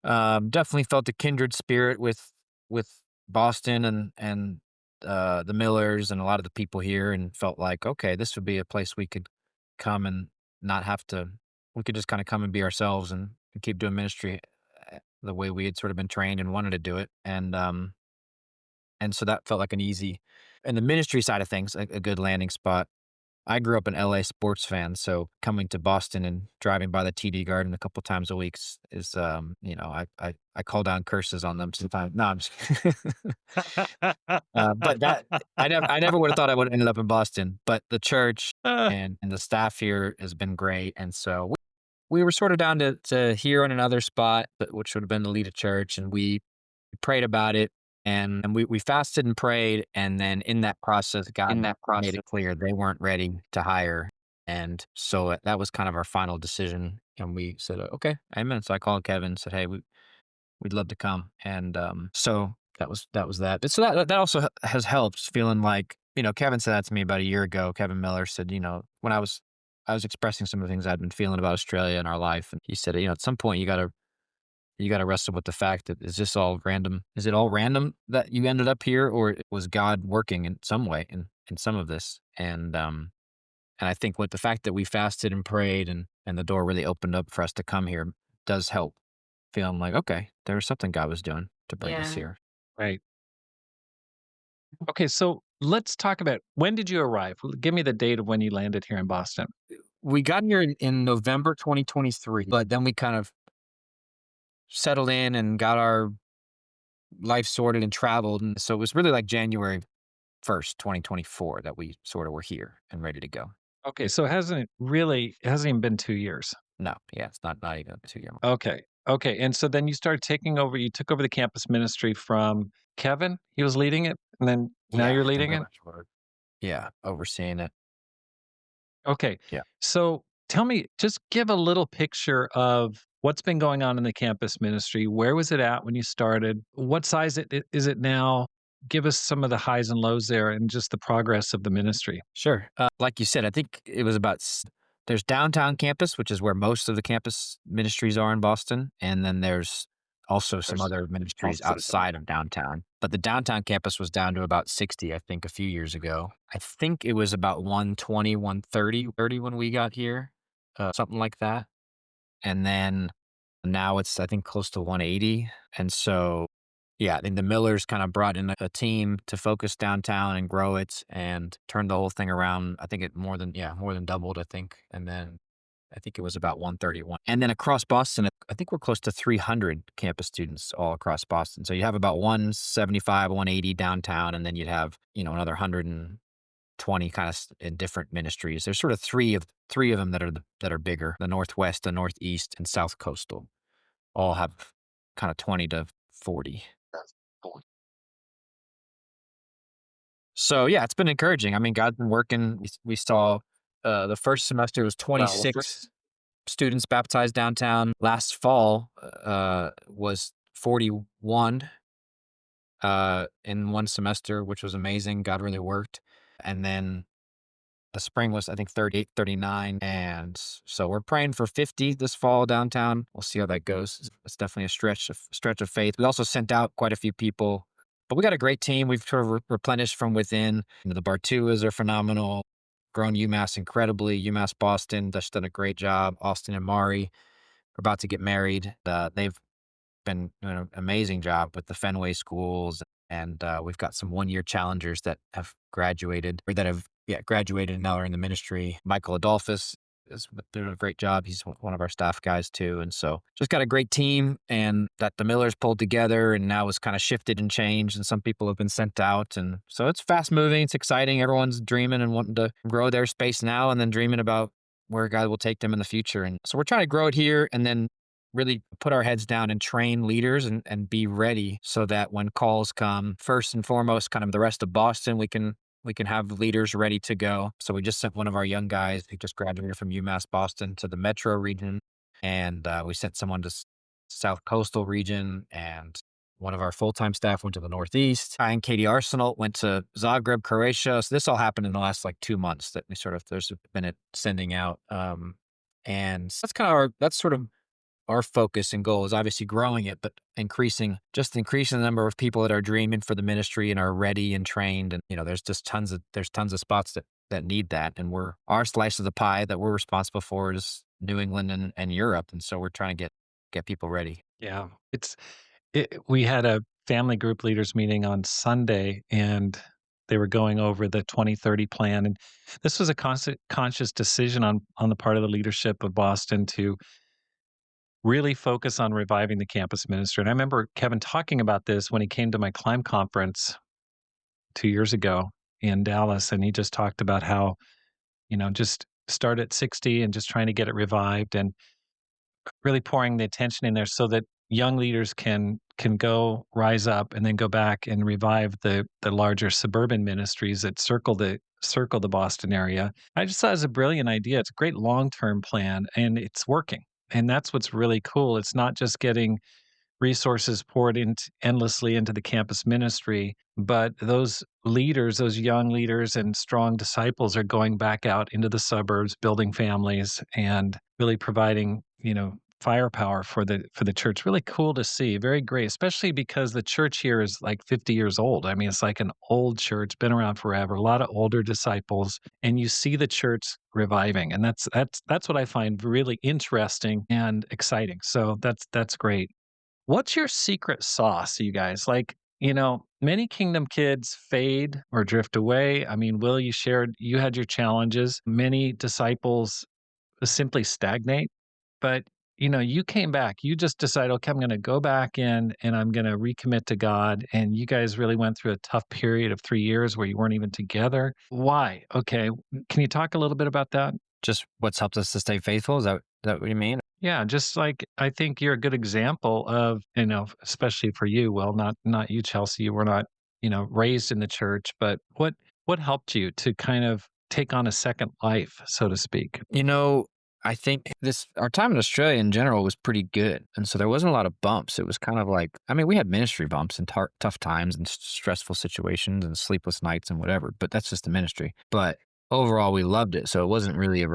definitely felt a kindred spirit with Boston and the Millers and a lot of the people here, and felt like, okay, this would be a place we could come and not have to. We could just kind of come and be ourselves and keep doing ministry the way we had sort of been trained and wanted to do it, and so that felt like an easy, and the ministry side of things, a good landing spot. I grew up an LA sports fan, so coming to Boston and driving by the TD Garden a couple times a week is, I call down curses on them sometimes. No, I'm just but that I never would have thought I would have ended up in Boston, but the church
Ah,
and the staff here has been great, and so we were sort of down to here on another spot, which would have been to lead a church, and we prayed about it, and we fasted and prayed, and then in that process, God made it clear they weren't ready to hire, and so that was kind of our final decision, and we said, "Okay, amen." So I called Kevin and said, "Hey, we'd love to come," and so that was that. But so that also has helped feeling like Kevin said that to me about a year ago. Kevin Miller said, when I was expressing some of the things I'd been feeling about Australia in our life, and he said, at some point you got to wrestle with the fact that is this all random? Is it all random that you ended up here, or was God working in some way in some of this? And I think with the fact that we fasted and prayed and the door really opened up for us to come here does help. Feeling like, okay, there was something God was doing to bring us
Yeah.
here.
right. Okay, so let's talk about when did you arrive? Give me the date of when you landed here in Boston.
We got here in November 2023, but then we kind of settled in and got our life sorted and traveled. And so it was really like January 1st, 2024 that we sort of were here and ready to go.
Okay, so it hasn't even been 2 years.
No, yeah, it's not even a 2 year.
Okay. Okay, and so then you took over the campus ministry from Kevin? He was leading it, and then now
Yeah,
you're
Kevin
leading it?
Miller. yeah, overseeing it.
Okay.
Yeah.
So tell me, just give a little picture of what's been going on in the campus ministry. Where was it at when you started? What size is it now? Give us some of the highs and lows there and just the progress of the ministry.
Sure. Like you said, I think it was about there's downtown campus, which is where most of the campus ministries are in Boston, and then there's also some other ministries outside of downtown. But the downtown campus was down to about 60, I think, a few years ago. I think it was about 120, 130 when we got here, something like that. And then now it's, I think, close to 180. And so, yeah, I think the Millers kind of brought in a team to focus downtown and grow it and turn the whole thing around. I think it more than doubled, I think. And then I think it was about 131. And then across Boston, I think we're close to 300 campus students all across Boston. So you have about 175, 180 downtown, and then you'd have, another 120 kind of in different ministries. There's sort of three of them that are bigger. The Northwest, the Northeast, and South Coastal all have kind of 20 to 40. So yeah, it's been encouraging. I mean, God's been working. We saw the first semester was 26 students baptized downtown. Last fall was 41 in one semester, which was amazing. God really worked. And then the spring was, I think, 38, 39. And so we're praying for 50 this fall downtown. We'll see how that goes. It's definitely a stretch of faith. We also sent out quite a few people, but we got a great team. We've sort of replenished from within. The Bartuas are phenomenal, grown UMass incredibly. UMass Boston, that's done a great job. Austin and Mari are about to get married. They've been doing an amazing job with the Fenway schools. And we've got some 1-year challengers that have graduated or that have graduated and now are in the ministry. Michael Adolphus is doing a great job. He's one of our staff guys too. And so just got a great team and that the Millers pulled together and now it's kind of shifted and changed and some people have been sent out. And so it's fast moving. It's exciting. Everyone's dreaming and wanting to grow their space now and then dreaming about where God will take them in the future. And so we're trying to grow it here and then really put our heads down and train leaders and be ready so that when calls come, first and foremost, kind of the rest of Boston, we can have leaders ready to go. So we just sent one of our young guys who just graduated from UMass Boston to the metro region. And we sent someone to South Coastal region and one of our full-time staff went to the Northeast. I and Katie Arsenal went to Zagreb, Croatia. So this all happened in the last 2 months that there's been it sending out. And that's sort of our focus and goal is obviously growing it, but increasing the number of people that are dreaming for the ministry and are ready and trained. And, there's just tons of spots that need that. And our slice of the pie that we're responsible for is New England and Europe. And so we're trying to get people ready.
Yeah. We had a family group leaders meeting on Sunday and they were going over the 2030 plan. And this was a conscious decision on the part of the leadership of Boston to really focus on reviving the campus ministry. And I remember Kevin talking about this when he came to my climb conference 2 years ago in Dallas. And he just talked about how, just start at 60 and just trying to get it revived and really pouring the attention in there so that young leaders can go rise up and then go back and revive the larger suburban ministries that circle the Boston area. I just thought it was a brilliant idea. It's a great long-term plan and it's working. And that's what's really cool. It's not just getting resources poured endlessly into the campus ministry, but those leaders, those young leaders and strong disciples are going back out into the suburbs, building families and really providing, firepower for the church. Really cool to see. Very great, especially because the church here is 50 years old. I mean, it's like an old church, been around forever, a lot of older disciples, and you see the church reviving. And that's what I find really interesting and exciting. So that's great. What's your secret sauce, you guys? Many kingdom kids fade or drift away. I mean, Will, you had your challenges. Many disciples simply stagnate. But, you came back. You just decided, okay, I'm going to go back in and I'm going to recommit to God. And you guys really went through a tough period of 3 years where you weren't even together. Why? Okay. Can you talk a little bit about that?
Just what's helped us to stay faithful. Is that what you mean?
Yeah, just I think you're a good example of, especially for you, well, not you, Chelsea. You were not, raised in the church, but What helped you to kind of take on a second life, so to speak?
You know, I think our time in Australia in general was pretty good, and so there wasn't a lot of bumps. It was kind of like, I mean, we had ministry bumps and tough times and stressful situations and sleepless nights and whatever, but that's just the ministry. But overall, we loved it, so it wasn't really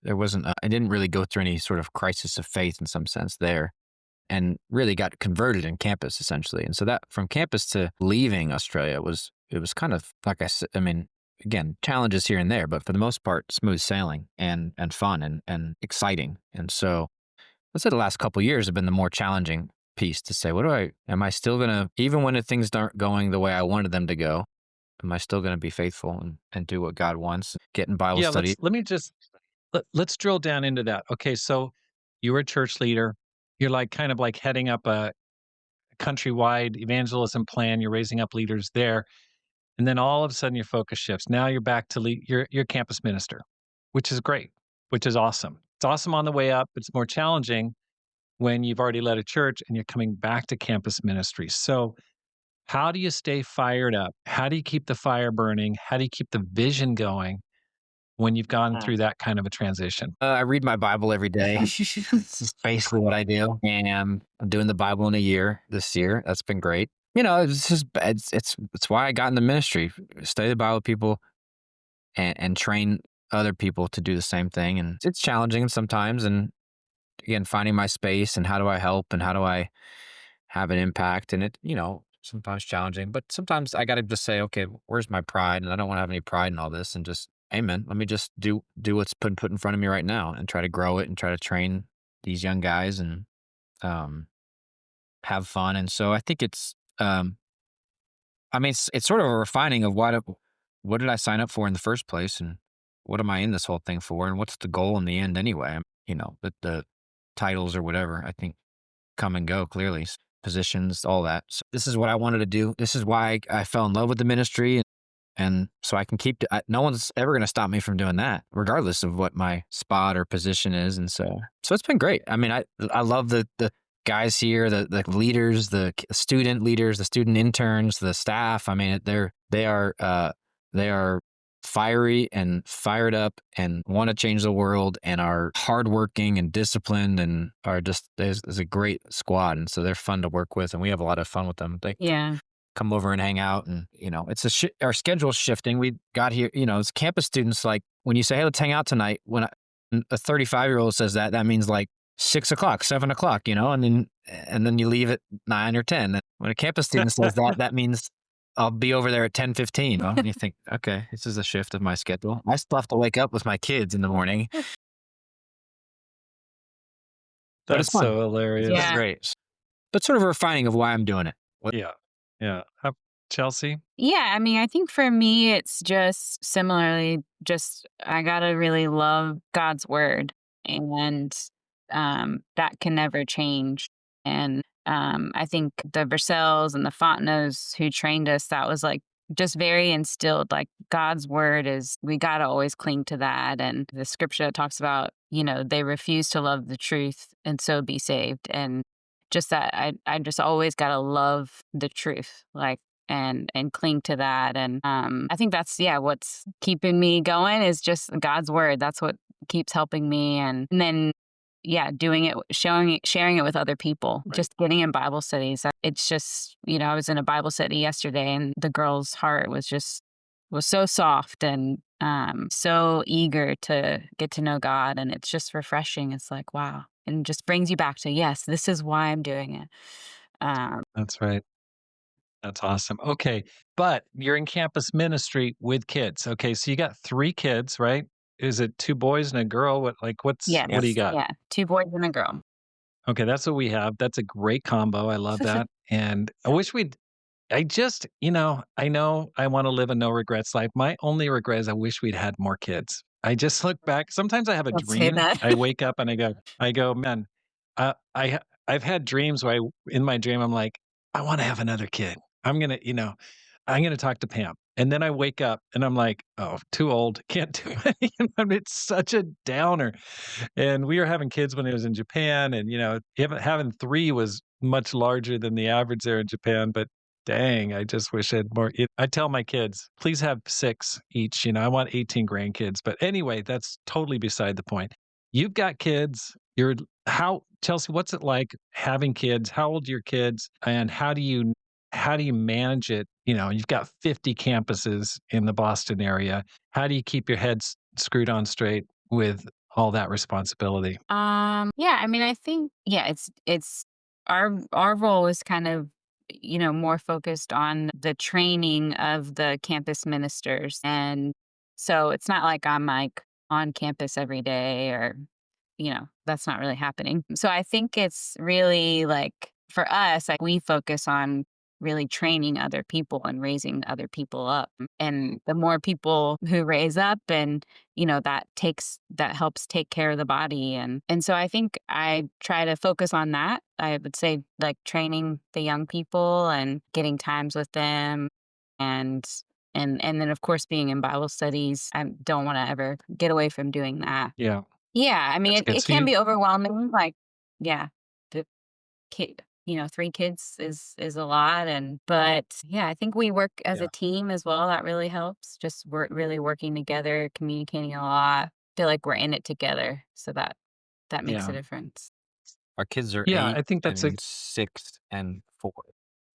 there wasn't I didn't really go through any sort of crisis of faith in some sense there, and really got converted in campus essentially. And so that from campus to leaving Australia it was kind of like I said, I mean, again, challenges here and there, but for the most part, smooth sailing and fun and exciting. And so let's say the last couple of years have been the more challenging piece to say, am I still gonna, even when the things aren't going the way I wanted them to go, am I still gonna be faithful and do what God wants? Get in Bible
Yeah,
study.
let me just let's drill down into that. Okay, so you were a church leader. You're like kind of like heading up a countrywide evangelism plan. You're raising up leaders there, and then all of a sudden your focus shifts. Now you're back to you're a campus minister, which is great, which is awesome. It's awesome on the way up. It's more challenging when you've already led a church and you're coming back to campus ministry. So, how do you stay fired up? How do you keep the fire burning? How do you keep the vision going when you've gone through that kind of a transition?
I read my Bible every day. This is basically what I do, and I'm doing the Bible in a year this year. That's been great. You know, it's why I got in the ministry. Study the Bible with people and train other people to do the same thing. And it's challenging sometimes. And again, finding my space and how do I help and how do I have an impact? And sometimes challenging, but sometimes I got to just say, okay, where's my pride? And I don't want to have any pride in all this, and just, amen. Let me just do what's put in front of me right now and try to grow it and try to train these young guys and um, have fun. And so I think it's sort of a refining of what did I sign up for in the first place, and what am I in this whole thing for, and what's the goal in the end anyway? The titles or whatever, I think, come and go clearly, positions, all that. So this is what I wanted to do. This is why I fell in love with the ministry. And so I can no one's ever going to stop me from doing that, regardless of what my spot or position is. And so it's been great. I mean, I love the guys here, the leaders, the student leaders, the student interns, the staff. I mean, they are fiery and fired up and want to change the world and are hardworking and disciplined and are just, there's a great squad. And so they're fun to work with, and we have a lot of fun with them. They
Yeah.
come over and hang out, and it's our schedule's shifting. We got here, as campus students, like when you say, hey, let's hang out tonight, when a 35-year-old says that means like 6 o'clock, 7 o'clock, and then you leave at 9 or 10. And when a campus student says that means I'll be over there at 10:15. And you think, okay, this is a shift of my schedule. I still have to wake up with my kids in the morning, but it's
That's
fun.
so hilarious.
It's
Yeah.
great. But sort of a refining of why I'm doing it.
Yeah. Yeah. Chelsea?
Yeah, I mean, I think for me, it's just similarly, just I gotta really love God's word, and that can never change. And I think the Versells and the Fontenot's who trained us, that was like just very instilled. Like God's word is, we gotta always cling to that. And the scripture that talks about, they refuse to love the truth and so be saved. And just that I just always gotta love the truth. Like and cling to that. And I think that's what's keeping me going is just God's word. That's what keeps helping me. And then doing it, sharing it with other people,
Right.
just getting in Bible studies. It's just, I was in a Bible study yesterday, and the girl's heart was so soft and so eager to get to know God. And it's just refreshing. It's like, wow. And just brings you back to, yes, this is why I'm doing it.
That's right. That's awesome. Okay. But you're in campus ministry with kids. Okay. So you got 3 kids, right? Is it 2 boys and a girl? What do you
Yes.
got?
Yeah. 2 boys and a girl.
Okay. That's what we have. That's a great combo. I love that. And I wish I just, I know I want to live a no regrets life. My only regret is I wish we'd had more kids. I just look back. Sometimes I have a
Don't say
dream.
that.
I wake up and I go, man, I've had dreams where in my dream, I'm like, I want to have another kid. I'm going to, I'm going to talk to Pam. And then I wake up and I'm like, oh, too old. Can't do it. It's such a downer. And we were having kids when I was in Japan. And, having 3 was much larger than the average there in Japan. But Dang, I just wish I had more. I tell my kids, please have 6 each. I want 18 grandkids. But anyway, that's totally beside the point. You've got kids. Chelsea, what's it like having kids? How old are your kids? And how do you manage it? You've got 50 campuses in the Boston area. How do you keep your heads screwed on straight with all that responsibility?
Yeah, I mean, I think, yeah, it's our role is kind of, more focused on the training of the campus ministers. And so it's not like I'm like on campus every day or, that's not really happening. So I think it's really like for us, like we focus on really training other people and raising other people up. And the more people who raise up and that helps take care of the body. And so I think I try to focus on that. I would say like training the young people and getting times with them and and then of course being in Bible studies. I don't want to ever get away from doing that.
Yeah,
Yeah, I mean
that's
it,
good.
it can be overwhelming. Like, yeah, the kid, 3 kids is a lot. And but yeah, I think we work as
Yeah,
a team as well. That really helps. Just really working together, communicating a lot. Feel like we're in it together. So that makes a
yeah,
difference.
Our kids are
yeah.
8
I think that's a
and 6 and 4.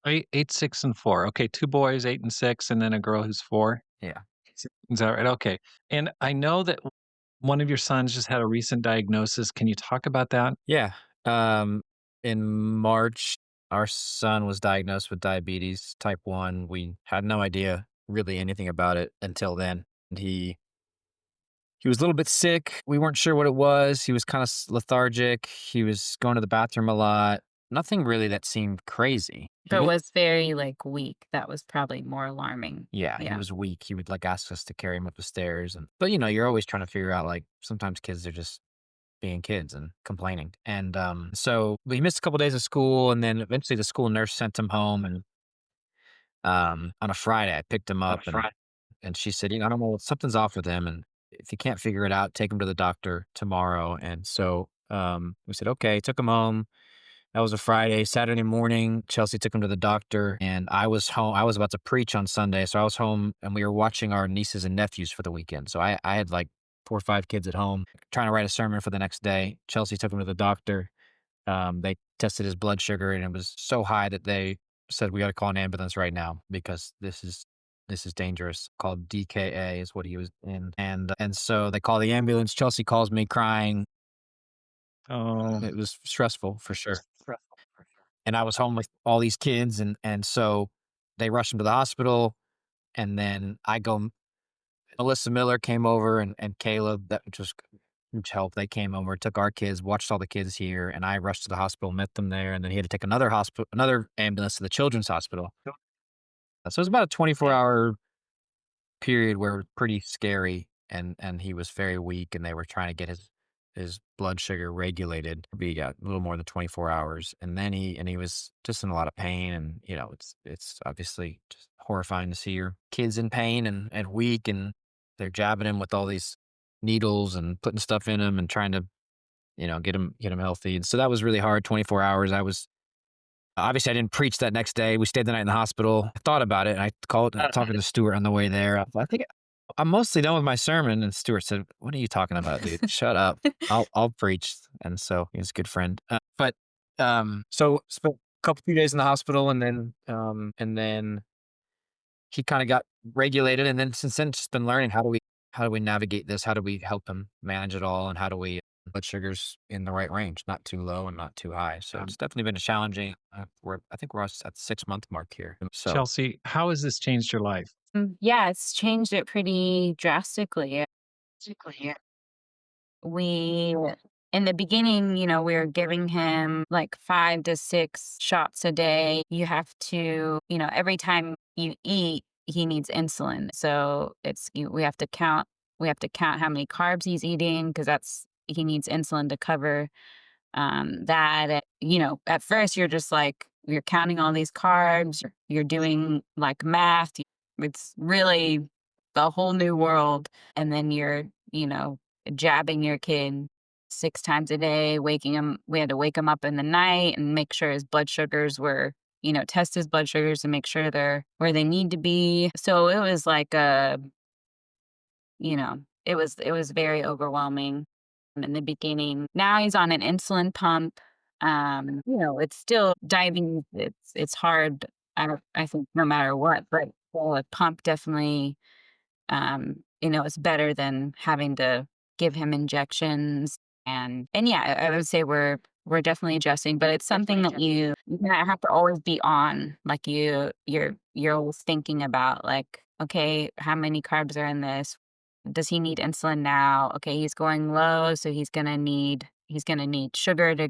8, 6, and 4. Okay, 2 boys, 8 and 6, and then a girl who's 4.
Yeah.
Is that right? Okay. And I know that one of your sons just had a recent diagnosis. Can you talk about that?
Yeah. Um, in March, our son was diagnosed with diabetes type 1. We had no idea really anything about it until then. He was a little bit sick. We weren't sure what it was. He was kind of lethargic. He was going to the bathroom a lot. Nothing really that seemed crazy.
But was very like weak. That was probably more alarming.
Yeah, he
Yeah.
was weak. He would like ask us to carry him up the stairs, but you're always trying to figure out like sometimes kids are just being kids and complaining. And so we missed a couple days of school, and then eventually the school nurse sent him home. And on a Friday, I picked him up, and she said, I don't know, something's off with him, and if you can't figure it out, take him to the doctor tomorrow. And so we said, okay, took him home. That was a Friday. Saturday morning, Chelsea took him to the doctor, and I was home. I was about to preach on Sunday, so I was home, and we were watching our nieces and nephews for the weekend. So I had like 4 or 5 kids at home, trying to write a sermon for the next day. Chelsea took him to the doctor. They tested his blood sugar, and it was so high that they said we got to call an ambulance right now because this is dangerous. Called DKA is what he was in, and so they call the ambulance. Chelsea calls me crying.
Oh,
It was stressful for sure. And I was home with all these kids, and so they rushed him to the hospital, and then I go. Melissa Miller came over, and Caleb, that which was huge help. They came over, took our kids, watched all the kids here, and I rushed to the hospital, met them there, and then he had to take another ambulance to the children's hospital. So it was about a 24-hour period where it was pretty scary, and he was very weak, and they were trying to get his blood sugar regulated. We got a little more than 24 hours, and then he was just in a lot of pain. And it's obviously just horrifying to see your kids in pain and weak, and they're jabbing him with all these needles and putting stuff in him and trying to get him healthy. And so that was really hard. 24 hours. I was Obviously, I didn't preach that next day. We stayed the night in the hospital. I thought about it, and I called talking to Stuart on the way there. I think I'm mostly done with my sermon. And Stuart said, "What are you talking about, dude? Shut up. I'll preach." And so he's a good friend. But so spent a few days in the hospital, and then he kind of got regulated. And then since then, just been learning how do we navigate this? How do we help him manage it all? And how do we blood sugars in the right range, not too low and not too high? So it's definitely been a challenging. I think we're at the 6 month mark here. So
Chelsea, how has this changed your life?
Yeah, it's changed it pretty drastically. We in the beginning, we were giving him like 5 to 6 shots a day. You have to, every time you eat, he needs insulin. So we have to count how many carbs he's eating because he needs insulin to cover that. At first you're just like, you're counting all these carbs, you're doing like math. It's really a whole new world. And then you're, jabbing your kid 6 times a day, waking him. We had to wake him up in the night and make sure his blood sugars were test his blood sugars and make sure they're where they need to be. So it was like it was very overwhelming in the beginning. Now he's on an insulin pump. It's still diabetes. It's hard. I think no matter what, but a pump definitely it's better than having to give him injections. And yeah, I would say we're definitely adjusting, but it's something that you kinda have to always be on. Like you're always thinking about like, okay, how many carbs are in this? Does he need insulin now? Okay, he's going low, so he's gonna need sugar to,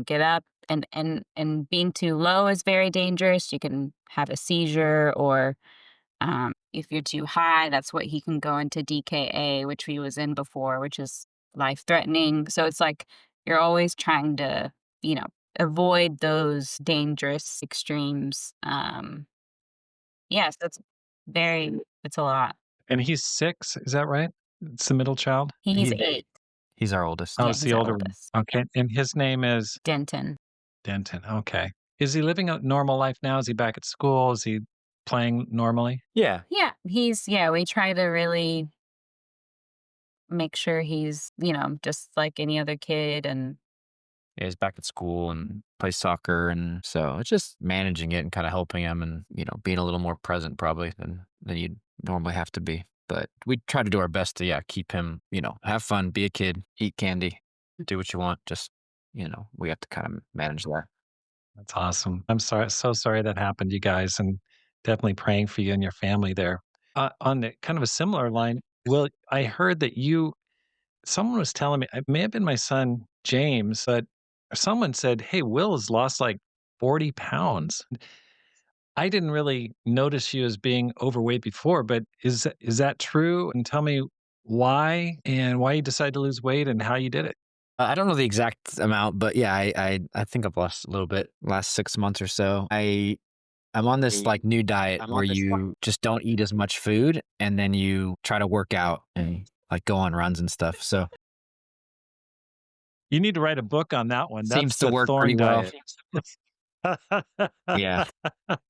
get up. And being too low is very dangerous. You can have a seizure, or if you're too high, that's what he can go into DKA, which he was in before, which is life threatening. So it's like you're always trying to, you know, avoid those dangerous extremes. Yes, it's a lot.
And he's 6, is that right? It's the middle child?
He's
He
8.
he's our oldest.
Oh,
Yeah,
it's
he's
the
our
older one.
oldest.
Okay, and his name is
Denton.
Denton, okay. Is he living a normal life now? Is he back at school? Is he playing normally?
Yeah.
Yeah, we try to really make sure he's, just like any other kid. And
Yeah, he's back at school and plays soccer, and so it's just managing it and kinda helping him and, being a little more present probably than you'd normally have to be. But we try to do our best to, yeah, keep him, have fun, be a kid, eat candy, do what you want, just, we have to kind of manage that.
That's awesome. I'm sorry, so sorry that happened, you guys, and definitely praying for you and your family there. On the kind of a similar line, Will, I heard that someone was telling me, it may have been my son James, but someone said, "Hey, Will has lost like 40 pounds." I didn't really notice you as being overweight before, but is that true? And tell me why and why you decided to lose weight and how you did it.
I don't know the exact amount, but yeah, I think I've lost a little bit last 6 months or so. I'm on this, like, new diet where you just don't eat as much food, and then you try to work out and, like, go on runs and stuff, so
You need to write a book on that one. That's
seems to
the
work
Thorne
pretty well.
diet.
Yeah.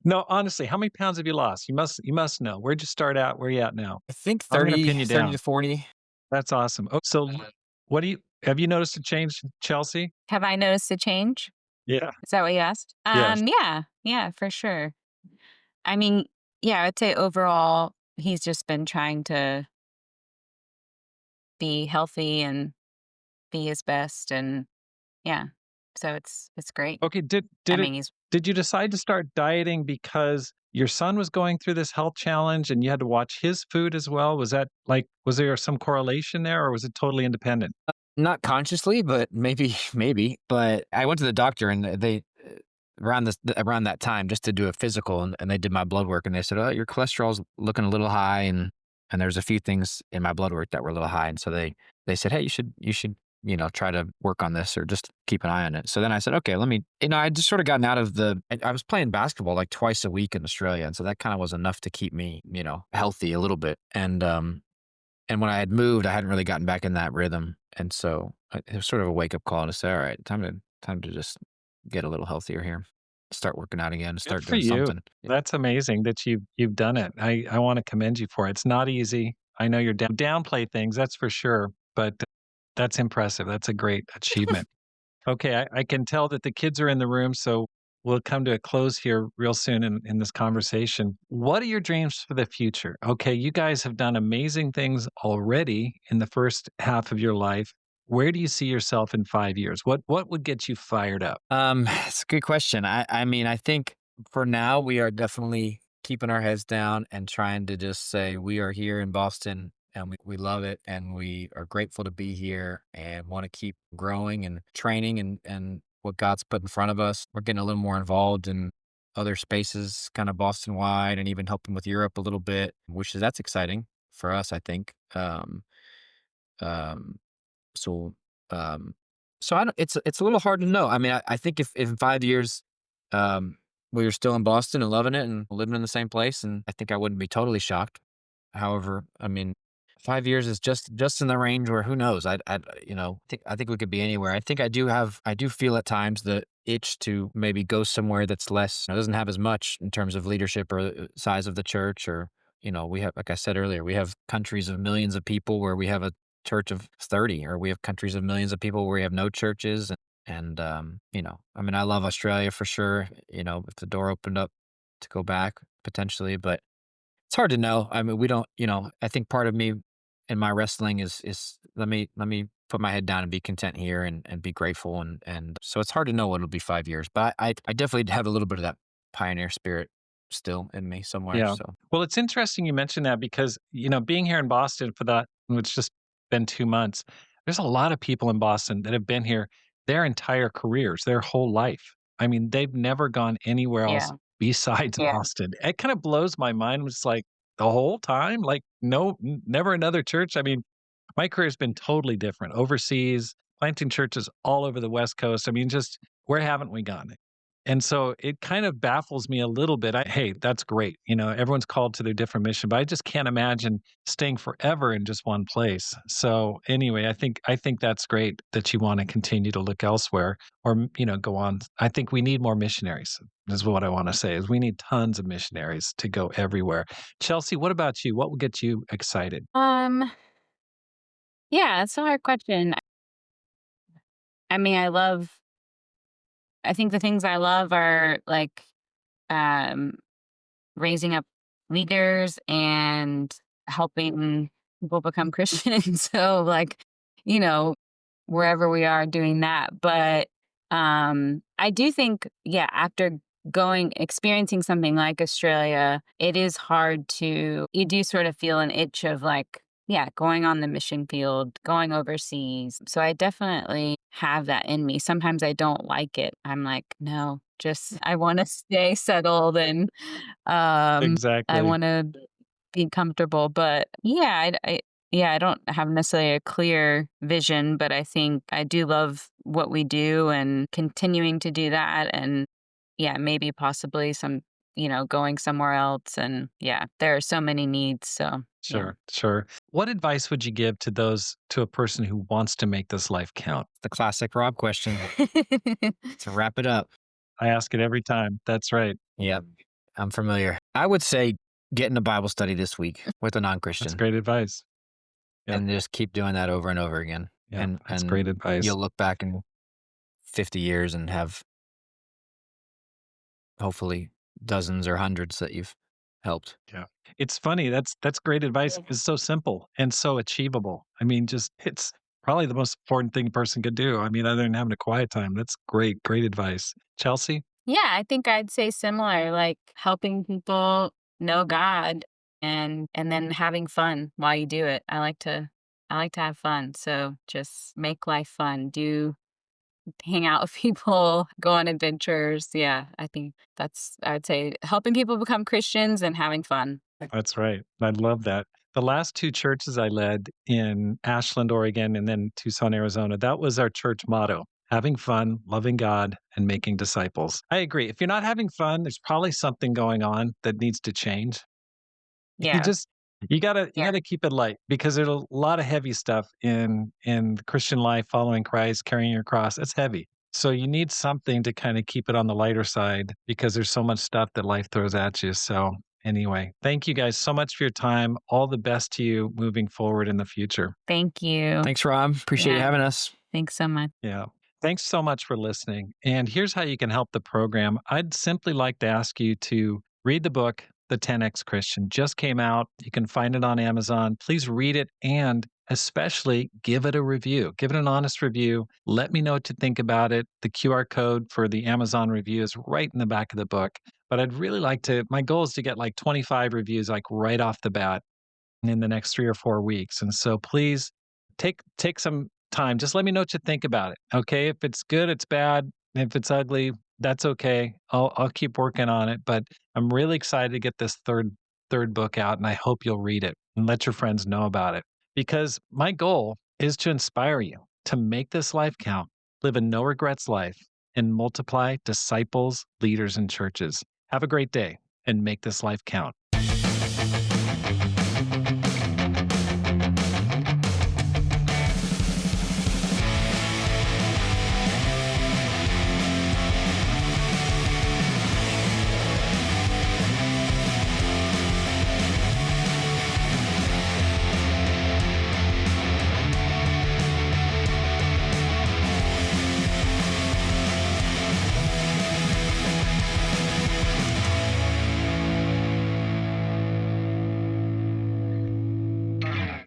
No, honestly, how many pounds have you lost? You must know. Where'd you start out? Where you at now?
I think
I'm gonna
30,
pin you
30
down.
to 40.
That's awesome. Oh, so what do you have you noticed a change, Chelsea?
have I noticed a change?
Yeah.
Is that what you asked?
Yes.
Yeah, for sure. I mean, yeah, I'd say overall he's just been trying to be healthy and be his best. And yeah. So it's great.
Okay,
I
did it
mean, he's
did you decide to start dieting because your son was going through this health challenge and you had to watch his food as well? Was there some correlation there or was it totally independent?
Not consciously, but maybe maybe, but I went to the doctor and they around that time just to do a physical, and they did my blood work, and they said, "Oh, your cholesterol's looking a little high," and there's a few things in my blood work that were a little high, and so they said, "Hey, you should, try to work on this or just keep an eye on it." So then I said, "Okay, let me," I just sort of gotten out of I was playing basketball like twice a week in Australia, and so that kind of was enough to keep me, healthy a little bit. And when I had moved, I hadn't really gotten back in that rhythm, and so it was sort of a wake up call to say, "All right, time to just get a little healthier here, start working out again,
Good
start
for
doing
you.
something."
That's amazing that you've done it. I wanna commend you for it. It's not easy. I know you're downplay things, that's for sure, but that's impressive. That's a great achievement. Okay, I can tell that the kids are in the room, so we'll come to a close here real soon in this conversation. What are your dreams for the future? Okay, you guys have done amazing things already in the first half of your life. Where do you see yourself in 5 years? What would get you fired up?
It's a good question. I mean, I think for now we are definitely keeping our heads down and trying to just say we are here in Boston and we love it and we are grateful to be here and want to keep growing and training and what God's put in front of us. We're getting a little more involved in other spaces, kind of Boston wide, and even helping with Europe a little bit, which is that's exciting for us, I think. Um, so, um, so I don't, it's a little hard to know. I mean, I think if in 5 years, um, we were still in Boston and loving it and living in the same place, and I think I wouldn't be totally shocked. However, I mean, 5 years is just in the range where who knows? I think we could be anywhere. I think I do feel at times that itch to maybe go somewhere that's less, doesn't have as much in terms of leadership or size of the church. Or, we have, like I said earlier, we have countries of millions of people where we have a church of 30, or we have countries of millions of people where we have no churches. And, I mean, I love Australia for sure, if the door opened up to go back potentially, but it's hard to know. I mean, we don't, I think part of me in my wrestling is let me put my head down and be content here and be grateful. And so it's hard to know what it'll be 5 years, but I definitely have a little bit of that pioneer spirit still in me somewhere.
Yeah.
So
Well, it's interesting you mentioned that because, being here in Boston for that, it's just been 2 months. There's a lot of people in Boston that have been here their entire careers, their whole life. I mean, they've never gone anywhere else
Yeah.
besides Boston. It kind of blows my mind. It's like the whole time, like, no, never another church. I mean, my career's been totally different overseas, planting churches all over the West Coast. I mean, just where haven't we gone? And so it kind of baffles me a little bit. Hey, that's great. Everyone's called to their different mission, but I just can't imagine staying forever in just one place. So anyway, I think that's great that you want to continue to look elsewhere or go on. I think we need more missionaries. Is what I want to say is we need tons of missionaries to go everywhere. Chelsea, what about you? What will get you excited?
Um, yeah, it's a hard question. I mean, I think the things I love are like um raising up leaders and helping people become Christians. So like, you know, wherever we are doing that. But I do think, yeah, after experiencing something like Australia, it is hard you do sort of feel an itch of like, yeah, going on the mission field, going overseas. So I definitely have that in me. Sometimes I don't like it. I'm like, no, just I want to stay settled and I
Exactly.
wanna be comfortable, but yeah, I don't have necessarily a clear vision, but I think I do love what we do and continuing to do that and, yeah, maybe possibly going somewhere else and, yeah, there are so many needs, so, yeah.
Sure, sure. What advice would you give to a person who wants to make this life count?
the classic Rob question to wrap it up.
I ask it every time. That's right.
Yep. I'm familiar. I would say get in a Bible study this week with a
That's
non-Christian
great advice. Yeah,
and just keep doing that over and over again.
yeah, that's
And
great advice.
you'll look back in 50 years and have hopefully dozens or hundreds that you've helped.
Yeah. It's funny, that's great advice. It's so simple and so achievable. I mean, just it's probably the most important thing a person could do. I mean, other than having a quiet time. That's great, great advice. Chelsea?
Yeah, I think I'd say similar, like helping people know God and then having fun while you do it. I like to have fun. So just make life fun. Do hang out with people, go on adventures. Yeah, I think I would say helping people become Christians and having fun.
That's right. I love that. The last 2 churches I led in Ashland, Oregon, and then Tucson, Arizona, that was our church motto, having fun, loving God, and making disciples. I agree. If you're not having fun, there's probably something going on that needs to change. You
Yeah.
just you gotta keep it light because there's a lot of heavy stuff in the Christian life, following Christ, carrying your cross. It's heavy. So you need something to kind of keep it on the lighter side because there's so much stuff that life throws at you. So anyway, thank you guys so much for your time. All the best to you moving forward in the future.
Thank you.
Thanks, Rob. Appreciate you
Yeah.
having us.
Thanks so much.
Yeah. Thanks so much for listening. And here's how you can help the program. I'd simply like to ask you to read the book, The 10X Christian. Just came out. You can find it on Amazon. Please read it and especially give it a review. Give it an honest review. Let me know what you think about it. The QR code for the Amazon review is right in the back of the book. But I'd really like my goal is to get like 25 reviews, like right off the bat in the next 3 or 4 weeks. And so please take some time. Just let me know what you think about it. Okay. If it's good, it's bad. If it's ugly, that's okay. I'll keep working on it. But I'm really excited to get this third book out, and I hope you'll read it and let your friends know about it. Because my goal is to inspire you to make this life count, live a no regrets life, and multiply disciples, leaders, and churches. Have a great day and make this life count.